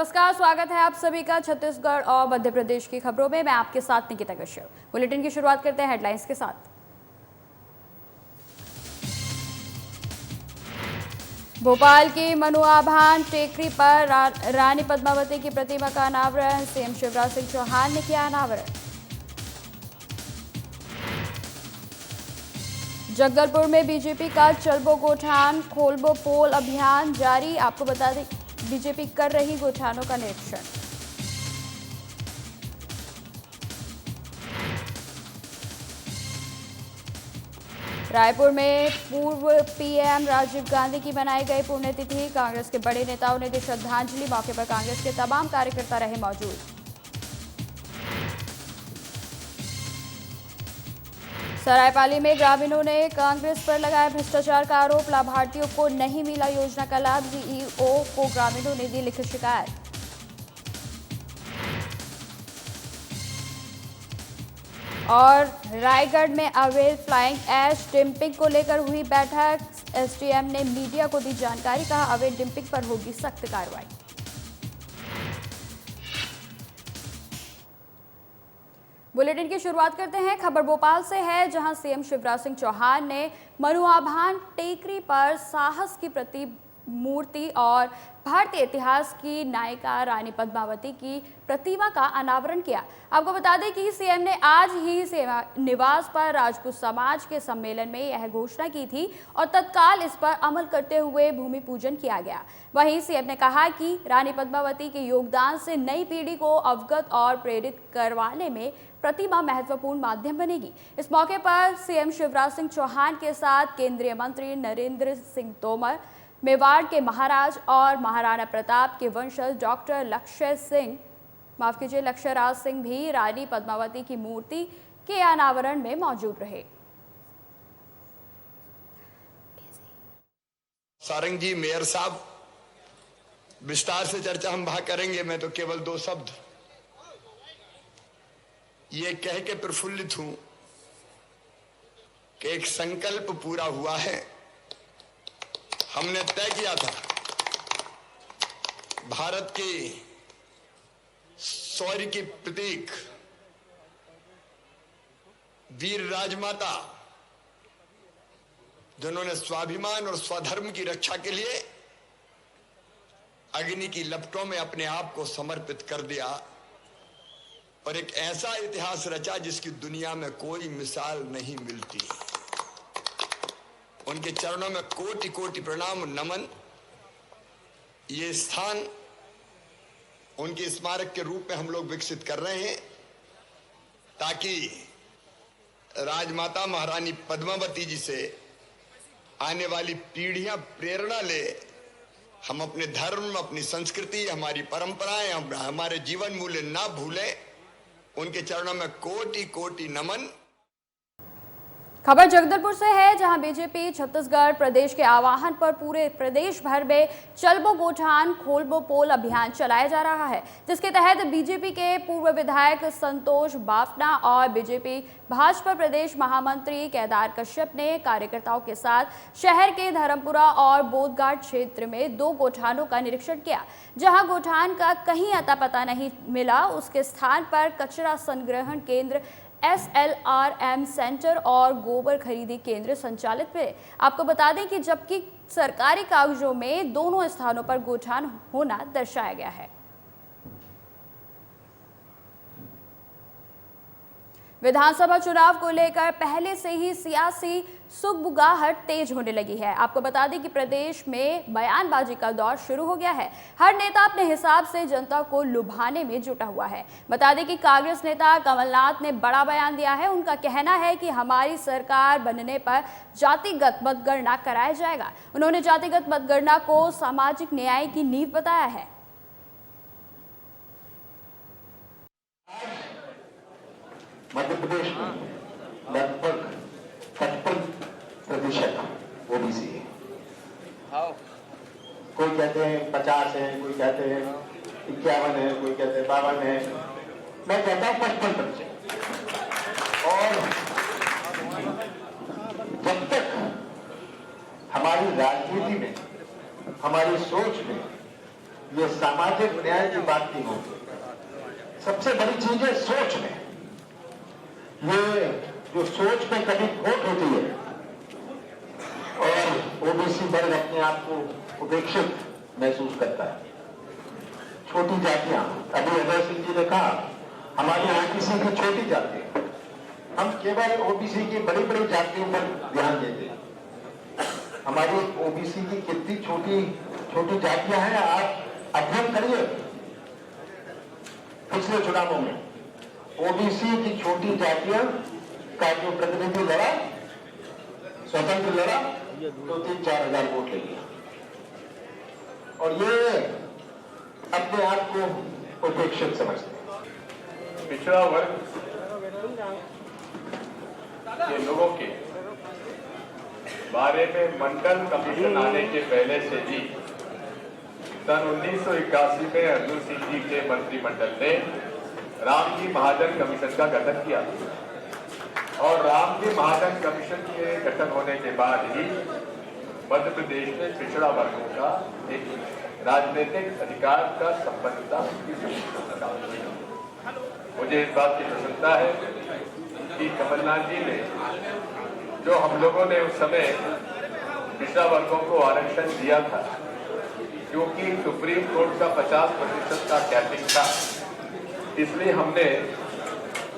नमस्कार, स्वागत है आप सभी का छत्तीसगढ़ और मध्य प्रदेश की खबरों में। मैं आपके साथ निकिता कश्यप। बुलेटिन की शुरुआत करते हैं हेडलाइंस के साथ। भोपाल की मनुआभान टेकरी पर रानी पद्मावती की प्रतिमा का अनावरण, सीएम शिवराज सिंह चौहान ने किया अनावरण। जगदलपुर में बीजेपी का चलबो गोठान खोलबो पोल अभियान जारी। आपको बता दें बीजेपी कर रही गोठानों का निरीक्षण। रायपुर में पूर्व पीएम राजीव गांधी की मनाई गई पुण्यतिथि। कांग्रेस के बड़े नेताओं ने दी श्रद्धांजलि। मौके पर कांग्रेस के तमाम कार्यकर्ता रहे मौजूद। सरायपाली में ग्रामीणों ने कांग्रेस पर लगाया भ्रष्टाचार का आरोप। लाभार्थियों को नहीं मिला योजना का लाभ। सीईओ को ग्रामीणों ने दी लिखित शिकायत। और रायगढ़ में अवैध फ्लाइंग ऐश डंपिंग को लेकर हुई बैठक। एसडीएम ने मीडिया को दी जानकारी। कहा अवैध डंपिंग पर होगी सख्त कार्रवाई। बुलेटिन की शुरुआत करते हैं। खबर भोपाल से है, जहां सीएम शिवराज सिंह चौहान ने मनुआभान टेकरी पर साहस की प्रतिमूर्ति और भारतीय इतिहास की नायिका रानी पद्मावती की प्रतिमा का अनावरण किया। आपको बता दें कि सीएम ने आज ही सेवा निवास पर राजपूत समाज के सम्मेलन में यह घोषणा की थी और तत्काल इस पर अमल करते हुए भूमि पूजन किया गया। वहीं सीएम ने कहा कि रानी पद्मावती के योगदान से नई पीढ़ी को अवगत और प्रेरित करवाने में प्रतिमा महत्वपूर्ण माध्यम बनेगी। इस मौके पर सीएम शिवराज सिंह चौहान के साथ केंद्रीय मंत्री नरेंद्र सिंह तोमर, मेवाड़ के महाराज और महाराणा प्रताप के वंशज डॉक्टर लक्ष्यराज सिंह भी रानी पद्मावती की मूर्ति के अनावरण में मौजूद रहे। सारंग जी, मेयर साहब, विस्तार से चर्चा हम वहां करेंगे। मैं तो केवल 2 शब्द ये कह के प्रफुल्लित हूं कि एक संकल्प पूरा हुआ है। हमने तय किया था भारत की शौर्य की प्रतीक वीर राजमाता, जिन्होंने स्वाभिमान और स्वधर्म की रक्षा के लिए अग्नि की लपटों में अपने आप को समर्पित कर दिया और एक ऐसा इतिहास रचा जिसकी दुनिया में कोई मिसाल नहीं मिलती। उनके चरणों में कोटि कोटि प्रणाम नमन। ये स्थान उनके स्मारक के रूप में हम लोग विकसित कर रहे हैं ताकि राजमाता महारानी पद्मावती जी से आने वाली पीढ़ियां प्रेरणा ले। हम अपने धर्म, अपनी संस्कृति, हमारी परंपराएं, हमारे जीवन मूल्य ना भूलें। उनके चरणों में कोटि कोटि नमन। खबर जगदलपुर से है, जहां बीजेपी छत्तीसगढ़ प्रदेश के आह्वान पर पूरे प्रदेश भर में चलबो गोठान खोलबो पोल अभियान चलाया जा रहा है, जिसके तहत बीजेपी के पूर्व विधायक संतोष बाफना और बीजेपी भाजपा प्रदेश महामंत्री केदार कश्यप ने कार्यकर्ताओं के साथ शहर के धर्मपुरा और बोधघाट क्षेत्र में 2 गोठानों का निरीक्षण किया। जहां गोठान का कहीं अता पता नहीं मिला, उसके स्थान पर कचरा संग्रहण केंद्र, SLRM सेंटर और गोबर खरीदी केंद्र संचालित हुए। आपको बता दें कि जबकि सरकारी कागजों में दोनों स्थानों पर गोठान होना दर्शाया गया है। विधानसभा चुनाव को लेकर पहले से ही सियासी सुगबुगाहट तेज होने लगी है। आपको बता दें कि प्रदेश में बयानबाजी का दौर शुरू हो गया है। हर नेता अपने हिसाब से जनता को लुभाने में जुटा हुआ है। बता दें कि कांग्रेस नेता कमलनाथ ने बड़ा बयान दिया है। उनका कहना है कि हमारी सरकार बनने पर जातिगत मतगणना कराया जाएगा। उन्होंने जातिगत मतगणना को सामाजिक न्याय की नींव बताया है। मध्य प्रदेश में लगभग 55% ओबीसी है। कोई कहते हैं 50 है, कोई कहते हैं 51 है, कोई कहते हैं 52 है। मैं कहता हूं 55%। और जब तक हमारी राजनीति में, हमारी सोच में ये सामाजिक न्याय की बात नहीं होती। सबसे बड़ी चीज है सोच में। ये जो सोच में कभी खोट होती है और ओबीसी वर्ग अपने आप को उपेक्षित महसूस करता है। छोटी जातियां, अभी अजय सिंह जी ने कहा हमारी ओबीसी की छोटी जाति है, हम केवल ओबीसी की बड़ी बड़ी जातियों पर ध्यान देते हैं। हमारी ओबीसी की कितनी छोटी छोटी जातियां हैं, आप अध्ययन करिए। पिछले चुनावों में ओबीसी की छोटी जातियां का जो प्रतिनिधि लड़ा, स्वतंत्र लड़ा, तो 3-4 हजार वोट ले लिया और ये अपने आप को उपेक्षित समझते हैं। पिछड़ा वर्ग के लोगों के बारे में मंडल कमीशन आने के पहले से ही सन 1981 में अर्जुन सिंह जी के मंत्रिमंडल ने रामजी महाजन कमीशन का गठन किया और रामजी महाजन कमीशन के गठन होने के बाद ही मध्य प्रदेश में पिछड़ा वर्गों का एक राजनीतिक अधिकार का संपन्नता मुझे इस बात की प्रसन्नता है कि कमलनाथ जी ने जो हम लोगों ने उस समय पिछड़ा वर्गों को आरक्षण दिया था, क्योंकि सुप्रीम कोर्ट का 50% का कैपिंग था, इसलिए हमने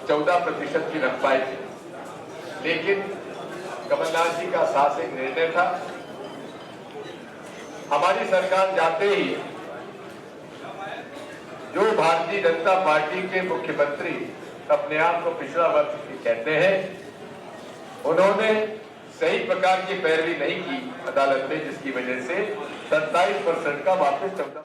14% की रख पाई थी। लेकिन कमलनाथ जी का साहसिक निर्णय था। हमारी सरकार जाते ही जो भारतीय जनता पार्टी के मुख्यमंत्री अपने आप को पिछड़ा वर्ग कहते हैं, उन्होंने सही प्रकार की पैरवी नहीं की अदालत में, जिसकी वजह से 27% का वापस 14।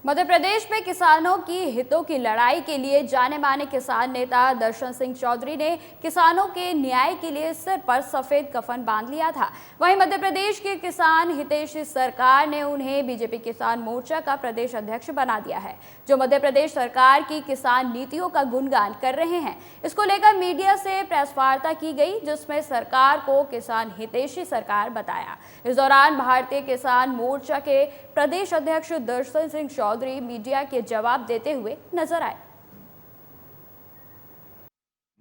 मध्य प्रदेश में किसानों की हितों की लड़ाई के लिए जाने माने किसान नेता दर्शन सिंह चौधरी ने किसानों के न्याय के लिए सिर पर सफेद कफन बांध लिया था। वहीं मध्य प्रदेश के किसान हितैषी सरकार ने उन्हें बीजेपी किसान मोर्चा का प्रदेश अध्यक्ष बना दिया है, जो मध्य प्रदेश सरकार की किसान नीतियों का गुणगान कर रहे हैं। इसको लेकर मीडिया से प्रेस वार्ता की गई, जिसमें सरकार को किसान हितैषी सरकार बताया। इस दौरान भारतीय किसान मोर्चा के प्रदेश अध्यक्ष दर्शन सिंह चौधरी मीडिया के जवाब देते हुए नजर आए।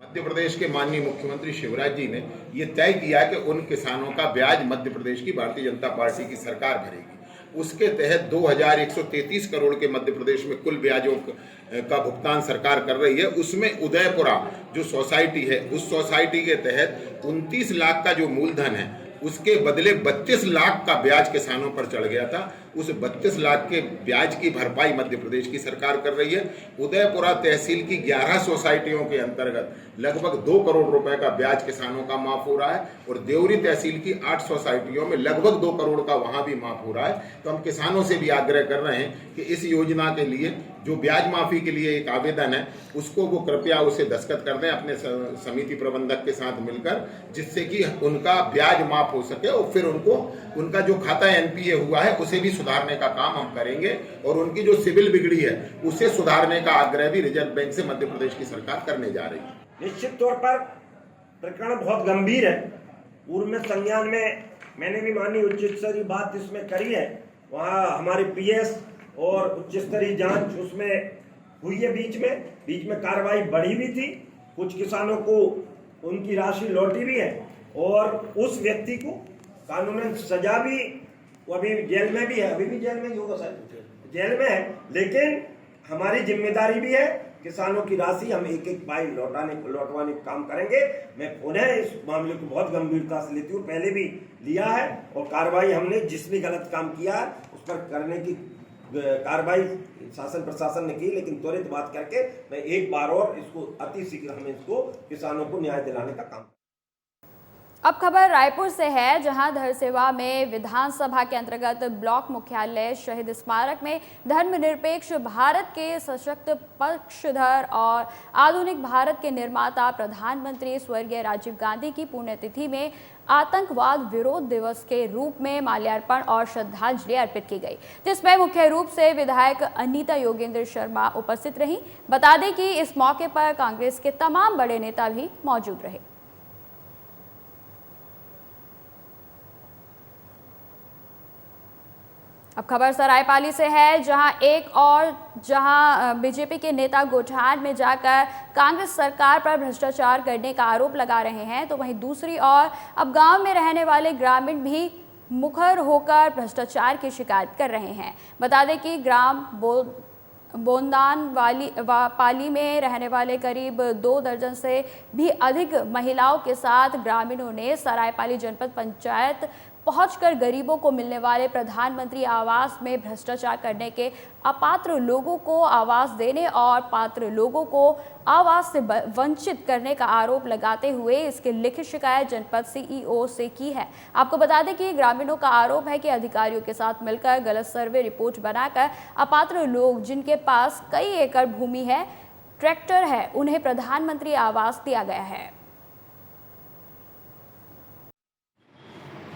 मध्य प्रदेश के माननीय मुख्यमंत्री शिवराज जी ने ये तय किया कि उन किसानों का ब्याज मध्य प्रदेश की भारतीय जनता पार्टी की सरकार भरेगी। उसके तहत 2133 करोड़ के मध्य प्रदेश में कुल ब्याजों का भुगतान सरकार कर रही है। उसमें उदयपुरा जो सोसाइटी है, उस सोसाइटी के तहत 29 लाख का जो मूलधन है, उसके बदले 32 लाख का ब्याज किसानों पर चढ़ गया था। उस 32 लाख के ब्याज की भरपाई मध्य प्रदेश की सरकार कर रही है। उदयपुरा तहसील की 11 सोसाइटियों के अंतर्गत लगभग 2 करोड़ रुपए का ब्याज किसानों का माफ हो रहा है और देवरी तहसील की 8 सोसाइटियों में लगभग 2 करोड़ का वहां भी माफ हो रहा है। तो हम किसानों से भी आग्रह कर रहे हैं कि इस योजना के लिए जो ब्याज माफी के लिए एक आवेदन है, उसको वो कृपया उसे दस्तखत कर दें अपने समिति प्रबंधक के साथ मिलकर, जिससे कि उनका ब्याज माफ हो सके और फिर उनको उनका जो खाता एनपीए हुआ है उसे भी सुधारने का काम हम करेंगे और उनकी जो सिविल बिगड़ी है उसे सुधारने का आग्रह भी रिजर्व बैंक से मध्य प्रदेश की सरकार करने जा रही है। निश्चित तौर पर प्रकरण बहुत गंभीर है। पूर्व में संज्ञान में मैंने भी माननीय उच्च स्तरीय बात इसमें करी है। वहाँ हमारी पीएस और उच्च स्तरीय जांच उसमें हुई है। बीच में कार्रवाई बढ़ी भी थी। कुछ किसानों को उनकी राशि लौटी भी है और उस व्यक्ति को कानूनन सजा भी, वो अभी जेल में भी है, अभी भी जेल में ही होगा सर, जेल में है। लेकिन हमारी जिम्मेदारी भी है, किसानों की राशि हम एक एक पाई लौटवाने का काम करेंगे। मैं पुनः इस मामले को बहुत गंभीरता से लेती हूँ, पहले भी लिया है और कार्रवाई हमने जिस भी गलत काम किया उस पर करने की कार्रवाई शासन प्रशासन ने की, लेकिन त्वरित बात करके मैं एक बार और इसको अति शीघ्र हम इसको किसानों को न्याय दिलाने का काम। अब खबर रायपुर से है, जहां धरसेवा में विधानसभा के अंतर्गत ब्लॉक मुख्यालय शहीद स्मारक में धर्मनिरपेक्ष भारत के सशक्त पक्षधर और आधुनिक भारत के निर्माता प्रधानमंत्री स्वर्गीय राजीव गांधी की पुण्यतिथि में आतंकवाद विरोध दिवस के रूप में माल्यार्पण और श्रद्धांजलि अर्पित की गई, जिसमें मुख्य रूप से विधायक अनीता योगेंद्र शर्मा उपस्थित रहीं। बता दें कि इस मौके पर कांग्रेस के तमाम बड़े नेता भी मौजूद रहे। अब खबर सरायपाली से है, जहां बीजेपी के नेता गोठान में जाकर कांग्रेस सरकार पर भ्रष्टाचार करने का आरोप लगा रहे हैं, तो वहीं दूसरी ओर अब गांव में रहने वाले ग्रामीण भी मुखर होकर भ्रष्टाचार की शिकायत कर रहे हैं। बता दें कि ग्राम बोंदान पाली में रहने वाले करीब 2 दर्जन से भी अधिक महिलाओं के साथ ग्रामीणों ने सरायपाली जनपद पंचायत पहुंचकर गरीबों को मिलने वाले प्रधानमंत्री आवास में भ्रष्टाचार करने के, अपात्र लोगों को आवास देने और पात्र लोगों को आवास से वंचित करने का आरोप लगाते हुए इसकी लिखित शिकायत जनपद सीईओ से की है। आपको बता दें कि ग्रामीणों का आरोप है कि अधिकारियों के साथ मिलकर गलत सर्वे रिपोर्ट बनाकर अपात्र लोग जिनके पास कई एकड़ भूमि है, ट्रैक्टर है, उन्हें प्रधानमंत्री आवास दिया गया है।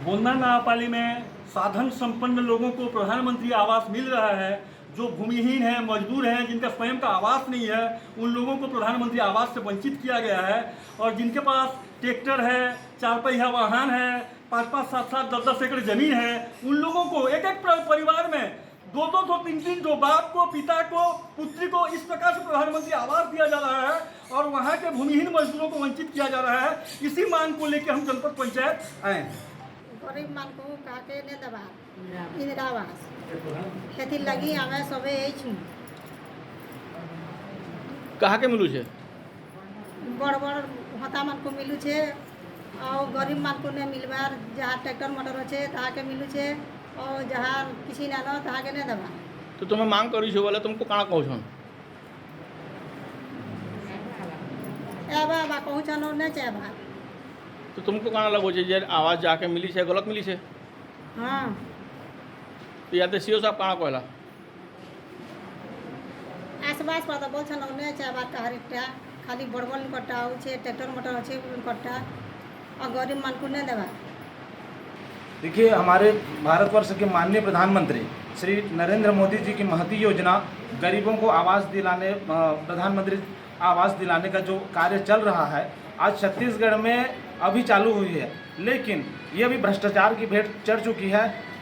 बोंदा नापाली में साधन संपन्न लोगों को प्रधानमंत्री आवास मिल रहा है। जो भूमिहीन है, मजदूर हैं, जिनका स्वयं का आवास नहीं है, उन लोगों को प्रधानमंत्री आवास से वंचित किया गया है। और जिनके पास ट्रैक्टर है, 4 पहिया वाहन है, 5-5, 7-7, 10-10 एकड़ जमीन है, उन लोगों को एक परिवार में 2-2, 3-3, जो बाप को, पिता को, पुत्री को इस प्रकार से प्रधानमंत्री आवास दिया जा रहा है और वहाँ के भूमिहीन मजदूरों को वंचित किया जा रहा है। इसी मांग को लेकर हम जनपद पंचायत आए। गरीब मान को काके ने दबा इंदिरा आवास खेती लगी हमें सबे यही छु कहाँ के मिलू छे? बड़ होता मान को मिलू छे और गरीब मान को ने मिलबार जहाँ ट्रैक्टर मोटर छे ताहा के मिलू छे और जहाँ किसी ना न ताहा के ने दबा। तो तुम्हें मांग करी छो बोले तुमको कहाँ कहू छन? ए बा कहू छन ने चे बा। तो तुमको कहाँ लगो छे जे आवाज जाके मिली छे गलत मिली छे? हाँ तो या तो सीओ साहब कहाँ कहला? आसपास पर तो बोल छन ने चे बा कहरिटा खाली बड़बड़ निकटा हो छे ट्रैक्टर मोटर छे निकटा और गरीब मान को ने देबा। देखिए, हमारे भारतवर्ष के माननीय प्रधानमंत्री श्री नरेंद्र मोदी जी की महती योजना गरीबों को आवास दिलाने, प्रधानमंत्री आवास दिलाने का जो कार्य चल रहा है, आज छत्तीसगढ़ में अभी चालू हुई है, लेकिन ये अभी भ्रष्टाचार की भेंट चढ़ चुकी है।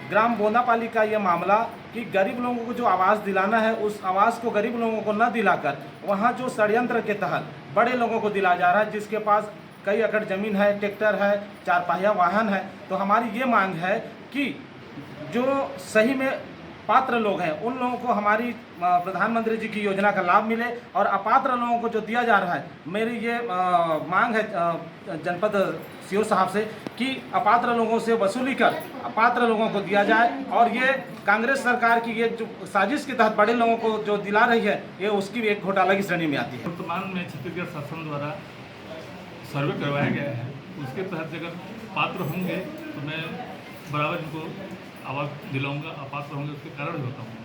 ग्राम बोंदापाली का ये मामला कि गरीब लोगों को जो आवास दिलाना है, उस आवास को गरीब लोगों को न दिलाकर वहाँ जो षड्यंत्र के तहत बड़े लोगों को दिलाया जा रहा है, जिसके पास कई एकड़ जमीन है, ट्रैक्टर है, 4 पहिया वाहन है। तो हमारी ये मांग है कि जो सही में पात्र लोग हैं, उन लोगों को हमारी प्रधानमंत्री जी की योजना का लाभ मिले और अपात्र लोगों को जो दिया जा रहा है, मेरी ये मांग है जनपद सीओ साहब से कि अपात्र लोगों से वसूली कर अपात्र लोगों को दिया जाए। और ये कांग्रेस सरकार की ये जो साजिश के तहत बड़े लोगों को जो दिला रही है, ये उसकी भी एक घोटाला की श्रेणी में आती है। वर्तमान में छत्तीसगढ़ शासन द्वारा सर्वे करवाया गया है, उसके तहत अगर पात्र होंगे तो मैं बराबर इनको आवाज दिलाऊंगा, अपात्र होंगे उसके कारण भी बताऊंगा।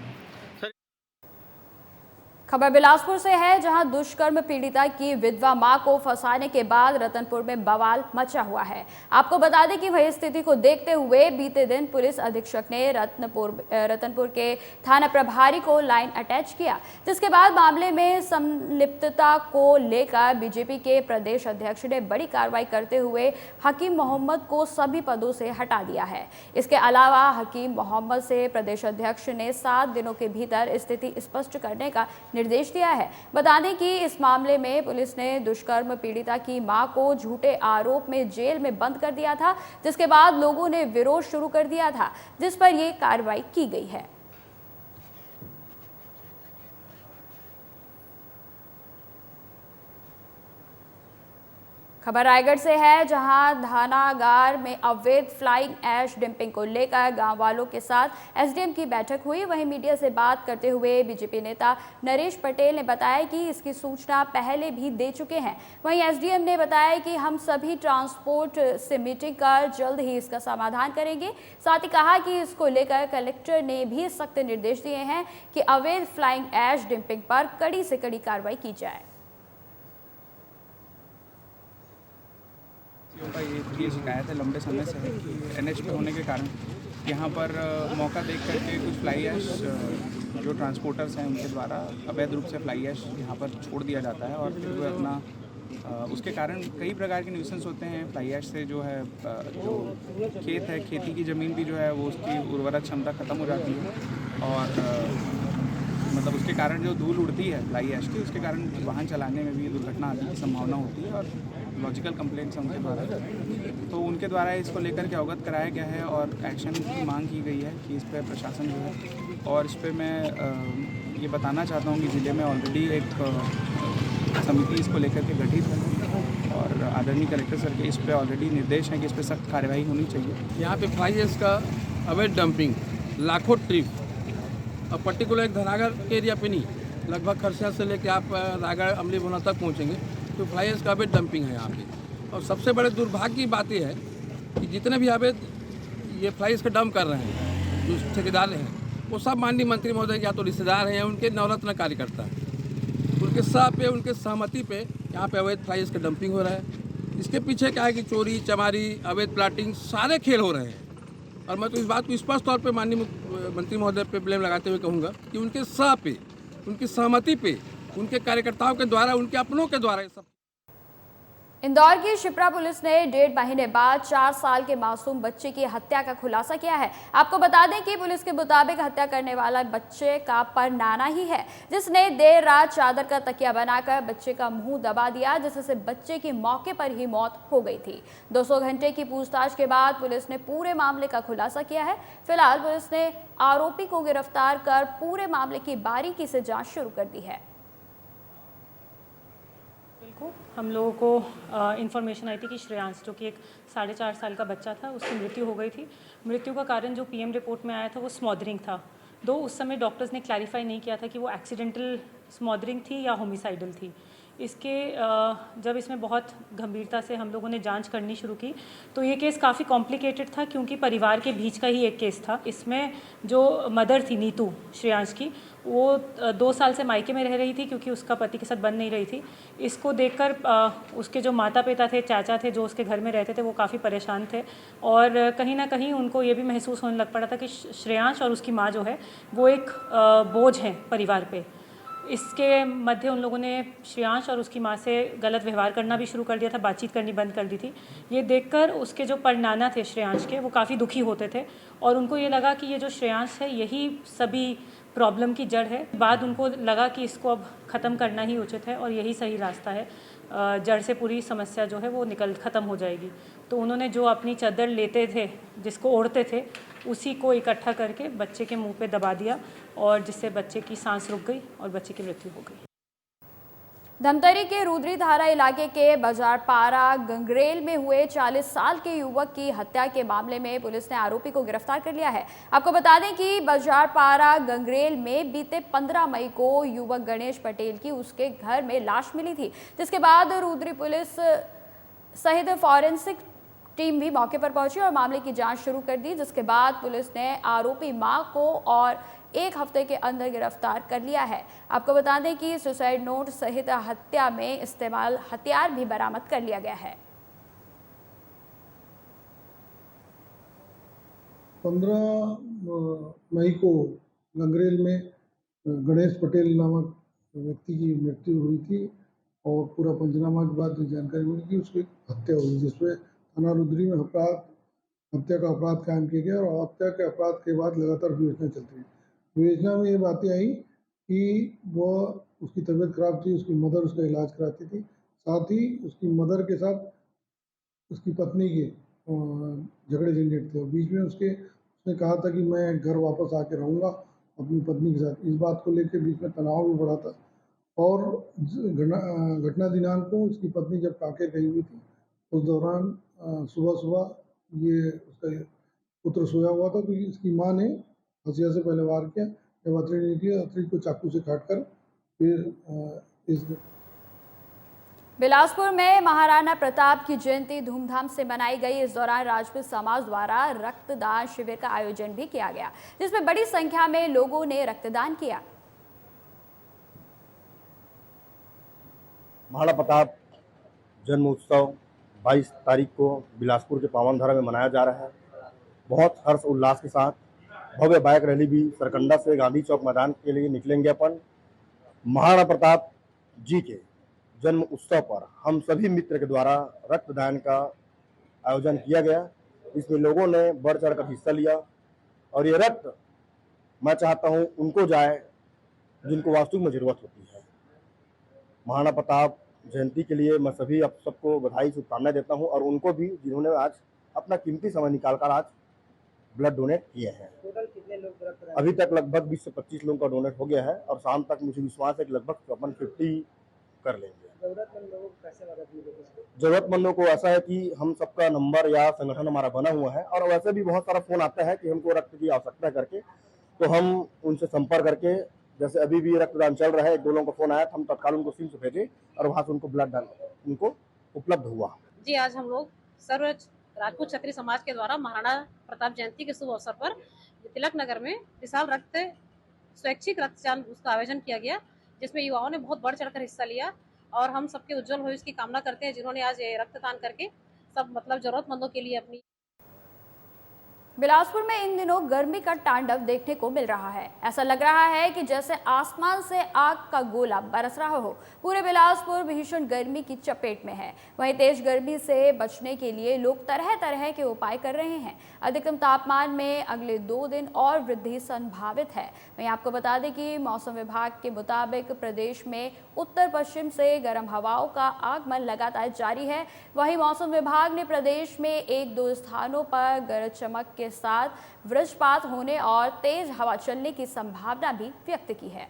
खबर बिलासपुर से है, जहां दुष्कर्म पीड़िता की विधवा मां को फंसाने के बाद रतनपुर में बवाल मचा हुआ है। आपको बता दें कि वही स्थिति को देखते हुए बीते दिन पुलिस अधीक्षक ने रतनपुर के थाना प्रभारी को लाइन अटैच किया, जिसके बाद मामले में संलिप्तता को लेकर बीजेपी के प्रदेश अध्यक्ष ने बड़ी कार्रवाई करते हुए हकीम मोहम्मद को सभी पदों से हटा दिया है। इसके अलावा हकीम मोहम्मद से प्रदेश अध्यक्ष ने 7 दिनों के भीतर स्थिति स्पष्ट करने का निर्देश दिया है। बता दें कि इस मामले में पुलिस ने दुष्कर्म पीड़िता की मां को झूठे आरोप में जेल में बंद कर दिया था, जिसके बाद लोगों ने विरोध शुरू कर दिया था, जिस पर यह कार्रवाई की गई है। खबर रायगढ़ से है, जहां धानागार में अवैध फ्लाइंग ऐश डंपिंग को लेकर गांव वालों के साथ एसडीएम की बैठक हुई। वहीं मीडिया से बात करते हुए बीजेपी नेता नरेश पटेल ने बताया कि इसकी सूचना पहले भी दे चुके हैं। वहीं एसडीएम ने बताया कि हम सभी ट्रांसपोर्ट से मीटिंग कर जल्द ही इसका समाधान करेंगे। साथ ही कहा कि इसको लेकर कलेक्टर ने भी सख्त निर्देश दिए हैं कि अवैध फ्लाइंग ऐश डंपिंग पर कड़ी से कड़ी कार्रवाई की जाए। का ये शिकायत है लंबे समय से है कि एनएच पे होने के कारण यहाँ पर मौका देख करके कुछ फ्लाई ऐश जो ट्रांसपोर्टर्स हैं उनके द्वारा अवैध रूप से फ्लाई ऐश यहाँ पर छोड़ दिया जाता है और फिर वो अपना उसके कारण कई प्रकार के न्यूसेंस होते हैं। फ्लाई ऐश से जो है जो खेत है, खेती की ज़मीन भी जो है वो उसकी उर्वरक क्षमता ख़त्म हो जाती है और मतलब उसके कारण जो धूल उड़ती है फ्लाई ऐश की, उसके कारण वाहन चलाने में भी दुर्घटना आने की संभावना होती है और लॉजिकल कंप्लेंट्स हैं उनके द्वारा। तो उनके द्वारा इसको लेकर के अवगत कराया गया है और एक्शन की मांग की गई है कि इस पर प्रशासन जो है, और इस पर मैं ये बताना चाहता हूँ कि ज़िले में ऑलरेडी एक समिति इसको लेकर के गठित है और आदरणीय कलेक्टर सर के इस पर ऑलरेडी निर्देश हैं कि इस पर सख्त कार्रवाई होनी चाहिए। यहाँ पे फ्लाई ऐश का अवैध डंपिंग लाखों ट्रिप, और पर्टिकुलर एक धनागर के एरिया पे नहीं, लगभग खरसिया से लेके आप रायगढ़ अमली भुना तक पहुँचेंगे तो फ्लाई ऐश का अवैध डंपिंग है यहाँ पे। और सबसे बड़े दुर्भाग्य की बात यह है कि जितने भी अवैध ये फ्लाई ऐश का डंप कर रहे हैं जो ठेकेदार हैं, वो सब माननीय मंत्री महोदय या तो रिश्तेदार हैं या उनके नवरत्न कार्यकर्ता हैं। उनके साथ पे, उनके सहमति पे यहाँ पे अवैध फ्लाई ऐश का डंपिंग हो रहा है। इसके पीछे क्या है कि चोरी चमारी, अवैध प्लाटिंग, सारे खेल हो रहे हैं। और मैं तो इस बात को स्पष्ट तौर पे माननीय मंत्री महोदय पे ब्लेम लगाते हुए कहूँगा कि उनके साथ पे, उनकी सहमति पे, उनके कार्यकर्ताओं के द्वारा, उनके अपनों के द्वारा ये सब। इंदौर की शिप्रा पुलिस ने 1.5 महीने बाद 4 साल के मासूम बच्चे की हत्या का खुलासा किया है। आपको बता दें कि पुलिस के मुताबिक हत्या करने वाला बच्चे का परनाना ही है, जिसने देर रात चादर का तकिया बनाकर बच्चे का मुंह दबा दिया, जिससे बच्चे की मौके पर ही मौत हो गई थी। 200 घंटे की पूछताछ के बाद पुलिस ने पूरे मामले का खुलासा किया है। फिलहाल पुलिस ने आरोपी को गिरफ्तार कर पूरे मामले की बारीकी से जाँच शुरू कर दी है। हम लोगों को इन्फॉर्मेशन आई थी कि श्रेयांश, जो कि एक 4.5 साल का बच्चा था, उसकी मृत्यु हो गई थी। मृत्यु का कारण जो पीएम रिपोर्ट में आया था वो स्मॉदरिंग था। दो उस समय डॉक्टर्स ने क्लैरिफाई नहीं किया था कि वो एक्सीडेंटल स्मॉदरिंग थी या होमिसाइडल थी। इसके जब इसमें बहुत गंभीरता से हम लोगों ने जांच करनी शुरू की तो ये केस काफ़ी कॉम्प्लिकेटेड था, क्योंकि परिवार के बीच का ही एक केस था। इसमें जो मदर थी नीतू श्रेयांश की, वो 2 साल से मायके में रह रही थी क्योंकि उसका पति के साथ बन नहीं रही थी। इसको देखकर उसके जो माता पिता थे, चाचा थे, जो उसके घर में रहते थे, वो काफ़ी परेशान थे और कहीं ना कहीं उनको ये भी महसूस होने लग पड़ा था कि श्रेयांश और उसकी माँ जो है वो एक बोझ है परिवार पे। इसके मध्य उन लोगों ने श्रेयांश और उसकी माँ से गलत व्यवहार करना भी शुरू कर दिया था, बातचीत करनी बंद कर दी थी। ये देखकर उसके जो परनाना थे श्रेयांश के, वो काफ़ी दुखी होते थे और उनको ये लगा कि ये जो श्रेयांश है यही सभी प्रॉब्लम की जड़ है। बाद उनको लगा कि इसको अब ख़त्म करना ही उचित है और यही सही रास्ता है, जड़ से पूरी समस्या जो है वो ख़त्म हो जाएगी। तो उन्होंने जो अपनी चादर लेते थे, जिसको ओढ़ते थे, उसी को इकट्ठा करके बच्चे के मुंह पे दबा दिया और जिससे बच्चे की सांस रुक गई और बच्चे की मृत्यु हो गई। धमतरी के रुद्री धारा इलाके के बाजारपारा गंगरेल में हुए 40 साल के युवक की हत्या के मामले में पुलिस ने आरोपी को गिरफ्तार कर लिया है। आपको बता दें कि बाजारपारा गंगरेल में बीते 15 मई को युवक गणेश पटेल की उसके घर में लाश मिली थी, जिसके बाद रुद्री पुलिस सहित फॉरेंसिक टीम भी मौके पर पहुंची और मामले की जांच शुरू कर दी, जिसके बाद पुलिस ने आरोपी मां को और 1 हफ्ते के अंदर गिरफ्तार कर लिया है। आपको बता दें कि सुसाइड नोट सहित हत्या में इस्तेमाल हथियार भी बरामद कर लिया गया है। 15 मई को गंगरेल में गणेश पटेल नामक व्यक्ति की मृत्यु हुई थी और पूरा पंचनामा के बाद जानकारी मिली कि उसकी हत्या हुई, जिसमें थाना रुद्री में हत्या का अपराध कायम किया गया और हत्या के अपराध के बाद लगातार विवेचना चलती है। विवेचना में ये बातें आई कि वह उसकी तबीयत खराब थी, उसकी मदर उसका इलाज कराती थी, साथ ही उसकी मदर के साथ उसकी पत्नी के झगड़े झंझट थे और बीच में उसने कहा था कि मैं घर वापस आके रहूँगा अपनी पत्नी के साथ। इस बात को लेकर बीच में तनाव भी बढ़ा था और घटना दिनांक को उसकी पत्नी जब कांकेर गई हुई थी, उस दौरान सुबह ये उसका पुत्र सोया हुआ था, तो इसकी माँ ने हथिया से पहले वार किया। जब हथेली निकली, हथेली को चाकू से काटकर फिर इस बिलासपुर में महाराणा प्रताप की जयंती धूमधाम से मनाई गई। इस दौरान राजपूत समाज द्वारा रक्तदान शिविर का आयोजन भी किया गया, जिसमें बड़ी संख्या में लोगों ने रक्तदान किया। महाराणा प्रताप जन्म उत्सव 22 तारीख को बिलासपुर के पावन धारा में मनाया जा रहा है। बहुत हर्ष उल्लास के साथ भव्य बाइक रैली भी सरकंडा से गांधी चौक मैदान के लिए निकलेंगे। अपन महाराणा प्रताप जी के जन्म उत्सव पर हम सभी मित्र के द्वारा रक्तदान का आयोजन किया गया। इसमें लोगों ने बढ़ चढ़ कर हिस्सा लिया और ये रक्त मैं चाहता हूँ उनको जाए जिनको वास्तविक में जरूरत होती है। महाराणा प्रताप जयंती के लिए मैं सभी आप सबको बधाई शुभकामनाएं देता हूँ और उनको भी जिन्होंने आज अपना कीमती समय निकालकर आज ब्लड डोनेट किए हैं। टोटल कितने लोग अभी तक लगभग 20 से 25 लोगों का डोनेट हो गया है और शाम तक मुझे विश्वास है कि लगभग 50 कर लेंगे। जरूरतमंद लोगों को कैसे मदद मिलेगी? जरूरतमंदों को ऐसा है कि हम सबका नंबर या संगठन हमारा बना हुआ है और वैसे भी बहुत सारा फोन आता है कि हमको रक्त की आवश्यकता करके, तो हम उनसे संपर्क करके, जैसे अभी भी रक्तदान चल रहा है, 1-2 लोगों का फोन आया था, हम तत्काल उनको सिम से भेजे और वहां से उनको ब्लड दान उनको उपलब्ध हुआ। जी, आज हम लोग सर्व राजपूत क्षत्रिय समाज के द्वारा महाराणा प्रताप जयंती के शुभ अवसर पर तिलक नगर में विशाल स्वैच्छिक रक्तदान उसका आयोजन किया गया, जिसमें युवाओं ने बहुत बढ़ चढ़कर हिस्सा लिया और हम सबके उज्जवल भविष्य की कामना करते हैं, जिन्होंने आज ये रक्तदान करके सब जरूरतमंदों के लिए अपनी। बिलासपुर में इन दिनों गर्मी का तांडव देखने को मिल रहा है। ऐसा लग रहा है कि जैसे आसमान से आग का गोला बरस रहा हो। पूरे बिलासपुर भीषण गर्मी की चपेट में है। वहीं तेज गर्मी से बचने के लिए लोग तरह तरह के उपाय कर रहे हैं। अधिकतम तापमान में अगले 2 दिन और वृद्धि संभावित है। वहीं आपको बता दें कि मौसम विभाग के मुताबिक प्रदेश में उत्तर पश्चिम से गर्म हवाओं का आगमन लगातार जारी है। वहीं मौसम विभाग ने प्रदेश में 1-2 स्थानों पर गरज चमक के साथ वज्रपात होने और तेज हवा चलने की संभावना भी व्यक्त की है।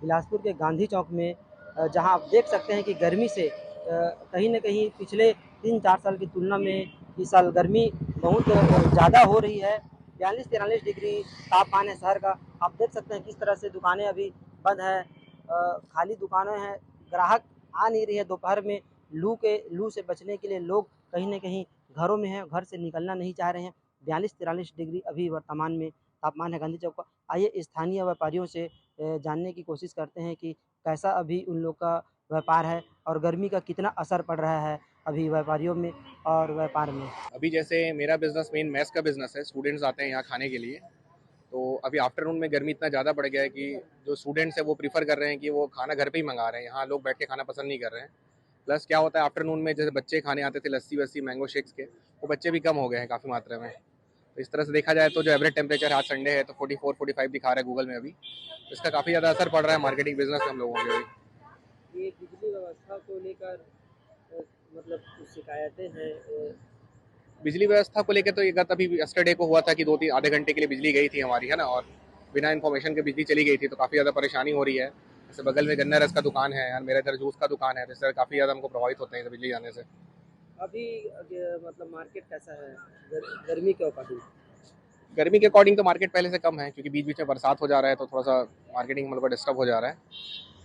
बिलासपुर के गांधी चौक में जहां आप देख सकते हैं कि गर्मी से कहीं न कहीं पिछले 3-4 साल की तुलना में इस साल गर्मी बहुत ज़्यादा हो रही है। 42-43 डिग्री तापमान है शहर का। आप देख सकते हैं किस तरह से दुकानें अभी बंद है, खाली दुकानें हैं, ग्राहक आ नहीं रही है। दोपहर में लू से बचने के लिए लोग कहीं न कहीं घरों में हैं, घर से निकलना नहीं चाह रहे हैं। 42-43 डिग्री अभी वर्तमान में तापमान है गांधी चौक का। आइए स्थानीय व्यापारियों से जानने की कोशिश करते हैं कि कैसा अभी उन लोग का व्यापार है और गर्मी का कितना असर पड़ रहा है अभी व्यापारियों में और व्यापार में। अभी जैसे मेरा बिजनेस मेन मैस का बिजनेस है, स्टूडेंट्स आते हैं यहाँ खाने के लिए, तो अभी आफ्टरनून में गर्मी इतना ज़्यादा बढ़ गया है कि जो स्टूडेंट्स हैं वो प्रीफर कर रहे हैं कि वो खाना घर पे ही मंगा रहे हैं। यहाँ लोग बैठ के खाना पसंद नहीं कर रहे हैं। प्लस क्या होता है आफ्टरनून में, जैसे बच्चे खाने आते थे लस्सी वस्सी मैंगो शेक्स के, वो बच्चे भी कम हो गए हैं काफ़ी मात्रा में। तो इस तरह से देखा जाए तो जो एवरेज टेम्परेचर आज संडे है तो 44-45 दिखा रहा है गूगल में अभी। तो इसका काफ़ी ज़्यादा असर पड़ रहा है मार्केटिंग बिजनेस हम लोगों के भी। ये बिजली व्यवस्था को लेकर मतलब कुछ शिकायतें हैं? बिजली व्यवस्था को लेकर तो ये अभी यस्टरडे को हुआ था कि 2-3 आधे घंटे के लिए बिजली गई थी हमारी, है ना, और बिना इन्फॉर्मेशन के बिजली चली गई थी, तो काफ़ी ज़्यादा परेशानी हो रही है। जैसे बगल में गन्ना रस का दुकान है यार, मेरा इधर जूस का दुकान है, तो इससे काफ़ी ज़्यादा हमको प्रभावित होते हैं बिजली जाने से। अभी मतलब मार्केट कैसा है गर्मी के अकॉर्डिंग? गर्मी के अकॉर्डिंग तो मार्केट पहले से कम है, क्योंकि बीच बीच में बरसात हो जा रहा है तो थोड़ा सा मार्केटिंग मतलब डिस्टर्ब हो जा रहा है।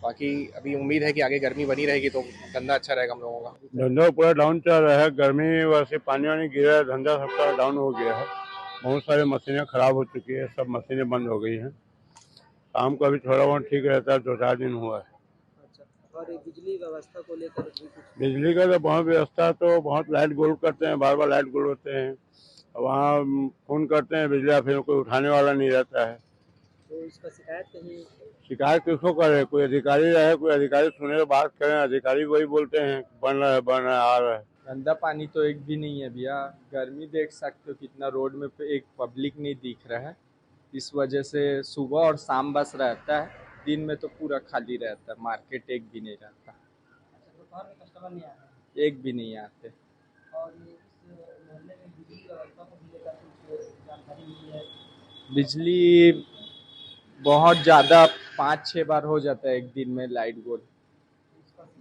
बाकी अभी उम्मीद है कि आगे गर्मी बनी रहेगी तो धंधा अच्छा रहेगा हम लोगों का। धंधा पूरा डाउन चल रहा है, गर्मी वैसे पानी वानी गिरा है, धंधा सबका डाउन हो गया है। बहुत सारे मशीनें खराब हो चुकी है, सब मशीनें बंद हो गई हैं। शाम को अभी थोड़ा बहुत ठीक रहता है, 2-4 दिन हुआ है। अच्छा, और बिजली व्यवस्था को लेकर बिजली का तो बहुत व्यवस्था, तो बहुत लाइट गोल करते हैं, बार बार लाइट गोल होते हैं, वहाँ फोन करते हैं बिजली, फिर कोई उठाने वाला नहीं रहता है। तो इसका शिकायत कहीं? शिकायत किसको करे, कोई अधिकारी रहे, कोई अधिकारी सुने तो बात करें, अधिकारी वही बोलते हैं बन रहा है आ रहा है। गंदा पानी तो एक भी नहीं है भैया। गर्मी देख सकते हो कितना, रोड में एक पब्लिक नहीं दिख रहा है। इस वजह से सुबह और शाम बस रहता है, दिन में तो पूरा खाली रहता है, मार्केट एक भी नहीं रहता। दोपहर में कस्टमर नहीं आते? एक भी नहीं आते। और इस मोहल्ले में बिजली व्यवस्था को लेकर कुछ जानकारी मिली है? बिजली बहुत ज़्यादा 5-6 बार हो जाता है एक दिन में लाइट गोल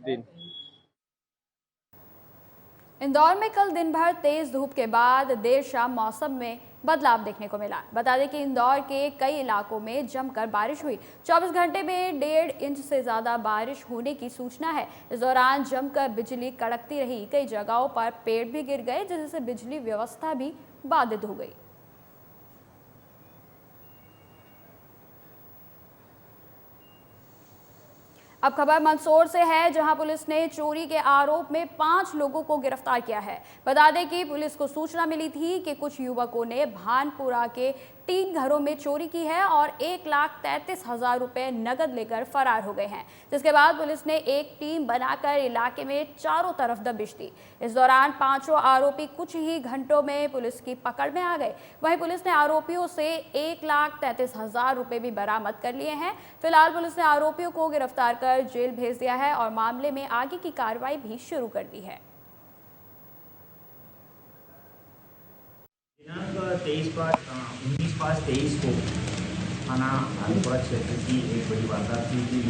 दिन। इंदौर में कल दिन भर तेज धूप के बाद देर शाम मौसम में बदलाव देखने को मिला। बता दें कि इंदौर के कई इलाकों में जमकर बारिश हुई। 24 घंटे में 1.5 इंच से ज़्यादा बारिश होने की सूचना है। इस दौरान जमकर बिजली कड़कती रही। कई जगहों पर पेड़ भी गिर गए, जिससे बिजली व्यवस्था भी बाधित हो गई। अब खबर मंदसौर से है, जहां पुलिस ने चोरी के आरोप में 5 लोगों को गिरफ्तार किया है। बता दें कि पुलिस को सूचना मिली थी कि कुछ युवकों ने भानपुरा के 3 घरों में चोरी की है और 1,33,000 रुपए नकद लेकर फरार हो गए हैं, जिसके बाद पुलिस ने एक टीम बनाकर इलाके में चारों तरफ दबिश दी। इस दौरान 5 आरोपी कुछ ही घंटों में पुलिस की पकड़ में आ गए। वहीं पुलिस ने आरोपियों से 1,33,000 रुपए भी बरामद कर लिए हैं। फिलहाल पुलिस ने आरोपियों को गिरफ्तार कर जेल भेज दिया है और मामले में आगे की कार्रवाई भी शुरू कर दी है। दिनांक 19/23 को थाना आलमपुरा क्षेत्र की एक बड़ी वारदात हुई थी।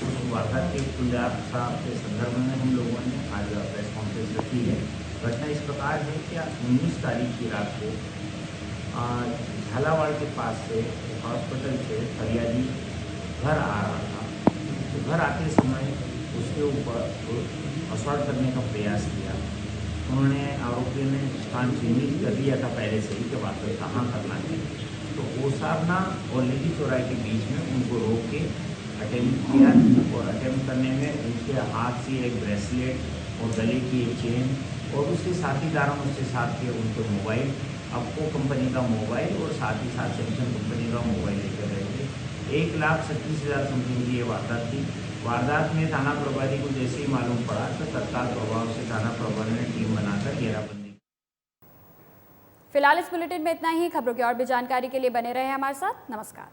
उस वारदात के खुलासा के संदर्भ में हम लोगों ने आज प्रेस कॉन्फ्रेंस रखी है। घटना इस प्रकार है कि 19 तारीख की रात को झालावाड़ के पास से हॉस्पिटल से फरियादी घर आ रहा था। तो घर आते समय उसके ऊपर असॉल्ट करने का प्रयास किया। उन्होंने आरोपियों ने स्थान चिन्हित कर लिया था पहले से ही कि वास्तव कहाँ करना है। तो ओसाबना और लेडी चौराहे के बीच में उनको रोक के अटेम्प्ट किया और अटेम्प्ट करने में उनके हाथ से एक ब्रेसलेट और गले की एक चेन और उसके साथीदारों उसके साथ के उनके मोबाइल, अप्पो कंपनी का मोबाइल और साथ ही साथ सैमसंग कंपनी का मोबाइल लेकर गए थे। 1,37,000 समथिंग की ये वारदात थी। वारदात में थाना प्रभारी को जैसे ही मालूम पड़ा तो तत्काल प्रभाव से थाना प्रभारी ने टीम बनाकर घेराबंदी। फिलहाल इस बुलेटिन में इतना ही। खबरों की और भी जानकारी के लिए बने रहे हमारे साथ। नमस्कार।